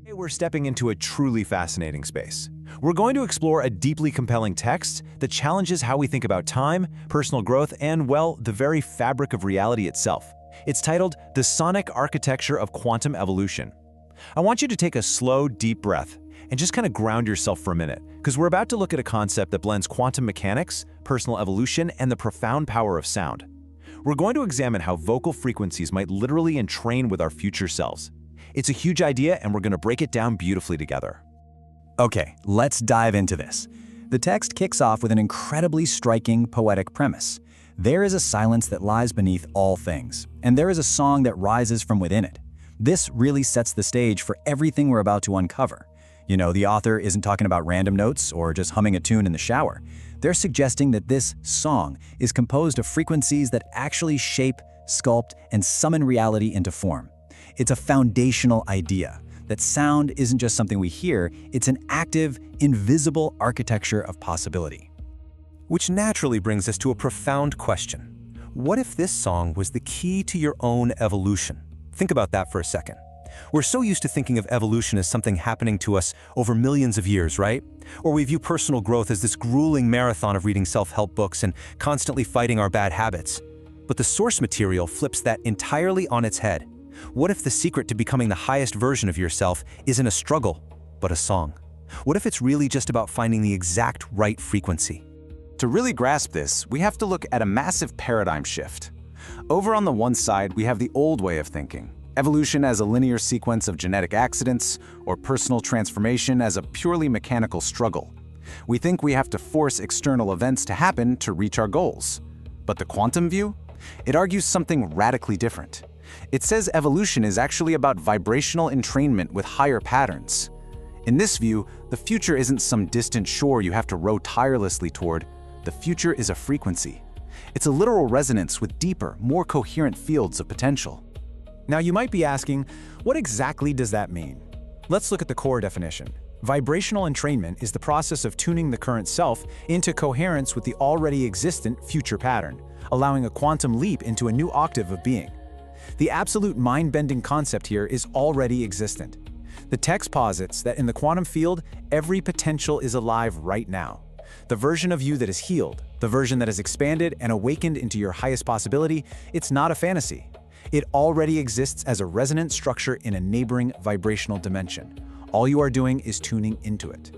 Today we're stepping into a truly fascinating space. We're going to explore a deeply compelling text that challenges how we think about time, personal growth, and, well, the very fabric of reality itself. It's titled The Sonic Architecture of Quantum Evolution. I want you to take a slow, deep breath and just kind of ground yourself for a minute, because we're about to look at a concept that blends quantum mechanics, personal evolution, and the profound power of sound. We're going to examine how vocal frequencies might literally entrain with our future selves. It's a huge idea, and we're going to break it down beautifully together. Okay, let's dive into this. The text kicks off with an incredibly striking poetic premise. There is a silence that lies beneath all things, and there is a song that rises from within it. This really sets the stage for everything we're about to uncover. You know, the author isn't talking about random notes or just humming a tune in the shower. They're suggesting that this song is composed of frequencies that actually shape, sculpt, and summon reality into form. It's a foundational idea that sound isn't just something we hear, it's an active, invisible architecture of possibility. Which naturally brings us to a profound question. What if this song was the key to your own evolution? Think about that for a second. We're so used to thinking of evolution as something happening to us over millions of years, right? Or we view personal growth as this grueling marathon of reading self-help books and constantly fighting our bad habits. But the source material flips that entirely on its head. What if the secret to becoming the highest version of yourself isn't a struggle, but a song? What if it's really just about finding the exact right frequency? To really grasp this, we have to look at a massive paradigm shift. Over on the one side, we have the old way of thinking. Evolution as a linear sequence of genetic accidents, or personal transformation as a purely mechanical struggle. We think we have to force external events to happen to reach our goals. But the quantum view? It argues something radically different. It says evolution is actually about vibrational entrainment with higher patterns. In this view, the future isn't some distant shore you have to row tirelessly toward. The future is a frequency. It's a literal resonance with deeper, more coherent fields of potential. Now you might be asking, what exactly does that mean? Let's look at the core definition. Vibrational entrainment is the process of tuning the current self into coherence with the already existent future pattern, allowing a quantum leap into a new octave of being. The absolute mind-bending concept here is already existent. The text posits that in the quantum field, every potential is alive right now. The version of you that is healed, the version that is expanded and awakened into your highest possibility, it's not a fantasy. It already exists as a resonant structure in a neighboring vibrational dimension. All you are doing is tuning into it.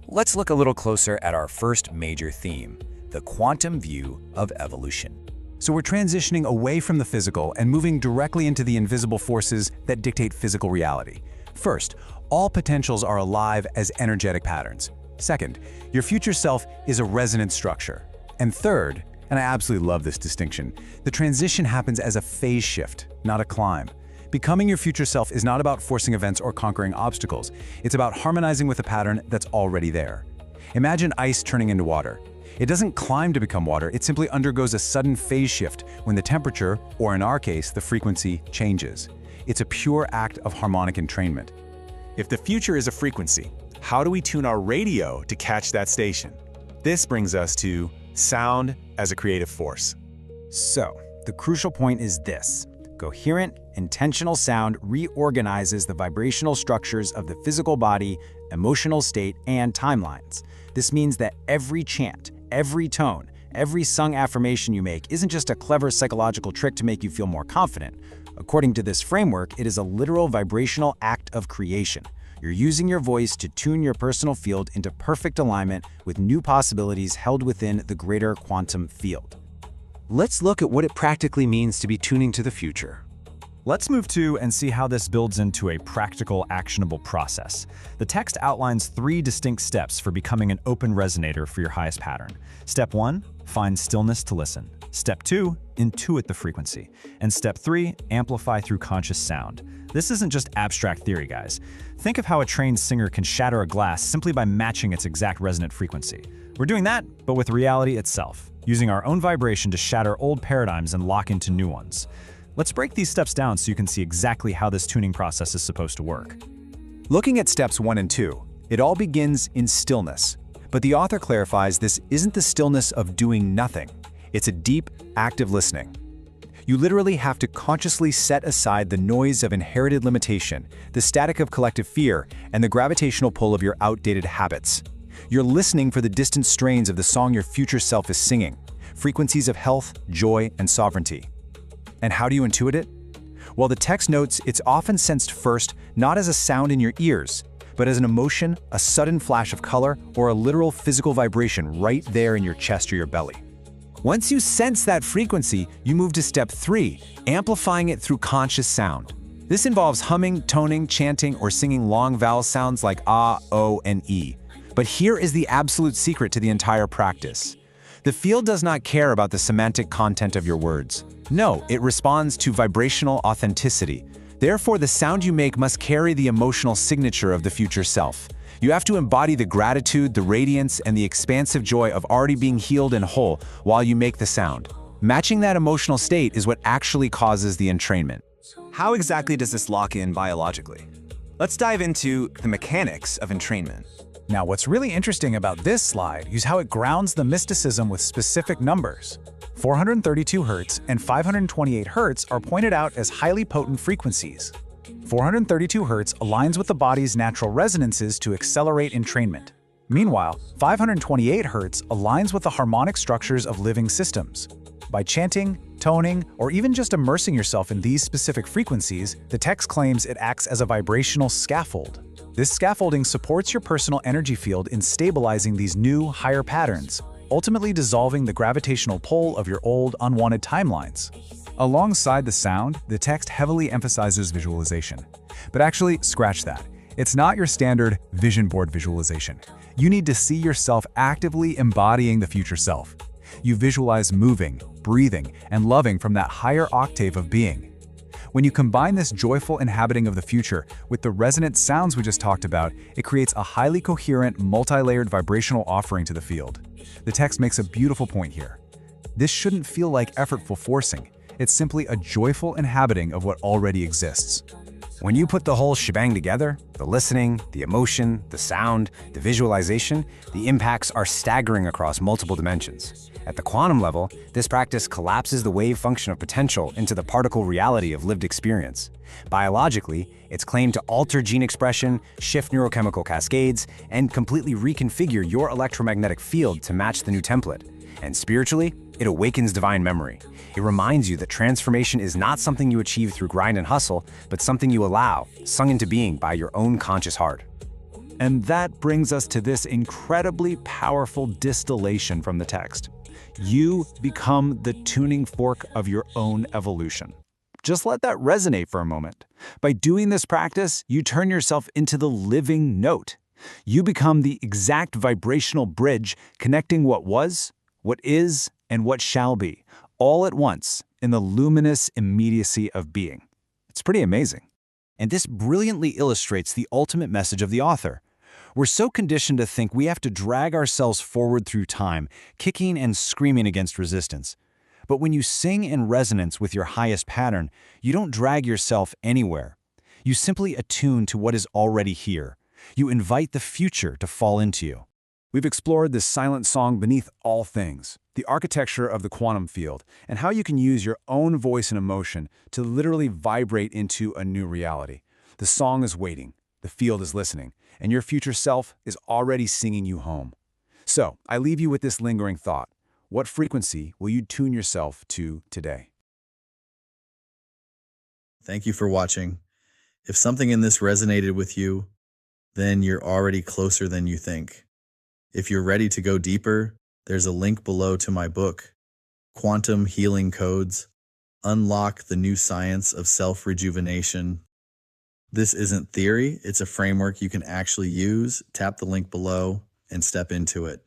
Let's look a little closer at our first major theme, the quantum view of evolution. So we're transitioning away from the physical and moving directly into the invisible forces that dictate physical reality. First, all potentials are alive as energetic patterns. Second, your future self is a resonant structure. And third, and I absolutely love this distinction, the transition happens as a phase shift, not a climb. Becoming your future self is not about forcing events or conquering obstacles. It's about harmonizing with a pattern that's already there. Imagine ice turning into water. It doesn't climb to become water, it simply undergoes a sudden phase shift when the temperature, or in our case, the frequency, changes. It's a pure act of harmonic entrainment. If the future is a frequency, how do we tune our radio to catch that station? This brings us to sound as a creative force. So, the crucial point is this. Coherent, intentional sound reorganizes the vibrational structures of the physical body, emotional state, and timelines. This means that every chant, every tone, every sung affirmation you make isn't just a clever psychological trick to make you feel more confident. According to this framework, it is a literal vibrational act of creation. You're using your voice to tune your personal field into perfect alignment with new possibilities held within the greater quantum field. Let's look at what it practically means to be tuning to the future. Let's move to and see how this builds into a practical, actionable process. The text outlines 3 distinct steps for becoming an open resonator for your highest pattern. Step 1, find stillness to listen. Step 2, intuit the frequency. And step 3, amplify through conscious sound. This isn't just abstract theory, guys. Think of how a trained singer can shatter a glass simply by matching its exact resonant frequency. We're doing that, but with reality itself, using our own vibration to shatter old paradigms and lock into new ones. Let's break these steps down so you can see exactly how this tuning process is supposed to work. Looking at steps 1 and 2, it all begins in stillness. But the author clarifies this isn't the stillness of doing nothing. It's a deep, active listening. You literally have to consciously set aside the noise of inherited limitation, the static of collective fear, and the gravitational pull of your outdated habits. You're listening for the distant strains of the song your future self is singing, frequencies of health, joy, and sovereignty. And how do you intuit it? Well, the text notes it's often sensed first, not as a sound in your ears, but as an emotion, a sudden flash of color, or a literal physical vibration right there in your chest or your belly. Once you sense that frequency, you move to step 3, amplifying it through conscious sound. This involves humming, toning, chanting, or singing long vowel sounds like ah, o, and e. But here is the absolute secret to the entire practice. The field does not care about the semantic content of your words. No, it responds to vibrational authenticity. Therefore, the sound you make must carry the emotional signature of the future self. You have to embody the gratitude, the radiance, and the expansive joy of already being healed and whole while you make the sound. Matching that emotional state is what actually causes the entrainment. How exactly does this lock in biologically? Let's dive into the mechanics of entrainment. Now, what's really interesting about this slide is how it grounds the mysticism with specific numbers. 432 Hz and 528 Hz are pointed out as highly potent frequencies. 432 Hz aligns with the body's natural resonances to accelerate entrainment. Meanwhile, 528 Hz aligns with the harmonic structures of living systems. By chanting, toning, or even just immersing yourself in these specific frequencies, the text claims it acts as a vibrational scaffold. This scaffolding supports your personal energy field in stabilizing these new, higher patterns, ultimately dissolving the gravitational pull of your old, unwanted timelines. Alongside the sound, the text heavily emphasizes visualization. But actually, scratch that. It's not your standard vision board visualization. You need to see yourself actively embodying the future self. You visualize moving, breathing, and loving from that higher octave of being. When you combine this joyful inhabiting of the future with the resonant sounds we just talked about, it creates a highly coherent, multi-layered vibrational offering to the field. The text makes a beautiful point here. This shouldn't feel like effortful forcing. It's simply a joyful inhabiting of what already exists. When you put the whole shebang together, the listening, the emotion, the sound, the visualization, the impacts are staggering across multiple dimensions. At the quantum level, this practice collapses the wave function of potential into the particle reality of lived experience. Biologically, it's claimed to alter gene expression, shift neurochemical cascades, and completely reconfigure your electromagnetic field to match the new template. And spiritually, it awakens divine memory. It reminds you that transformation is not something you achieve through grind and hustle, but something you allow, sung into being by your own conscious heart. And that brings us to this incredibly powerful distillation from the text. You become the tuning fork of your own evolution. Just let that resonate for a moment. By doing this practice, you turn yourself into the living note. You become the exact vibrational bridge connecting what was, what is, and what shall be, all at once in the luminous immediacy of being. It's pretty amazing. And this brilliantly illustrates the ultimate message of the author. We're so conditioned to think we have to drag ourselves forward through time, kicking and screaming against resistance. But when you sing in resonance with your highest pattern, you don't drag yourself anywhere. You simply attune to what is already here. You invite the future to fall into you. We've explored this silent song beneath all things, the architecture of the quantum field, and how you can use your own voice and emotion to literally vibrate into a new reality. The song is waiting, the field is listening, and your future self is already singing you home. So, I leave you with this lingering thought. What frequency will you tune yourself to today? Thank you for watching. If something in this resonated with you, then you're already closer than you think. If you're ready to go deeper, there's a link below to my book, Quantum Healing Codes, Unlock the New Science of Self-Rejuvenation. This isn't theory, it's a framework you can actually use. Tap the link below and step into it.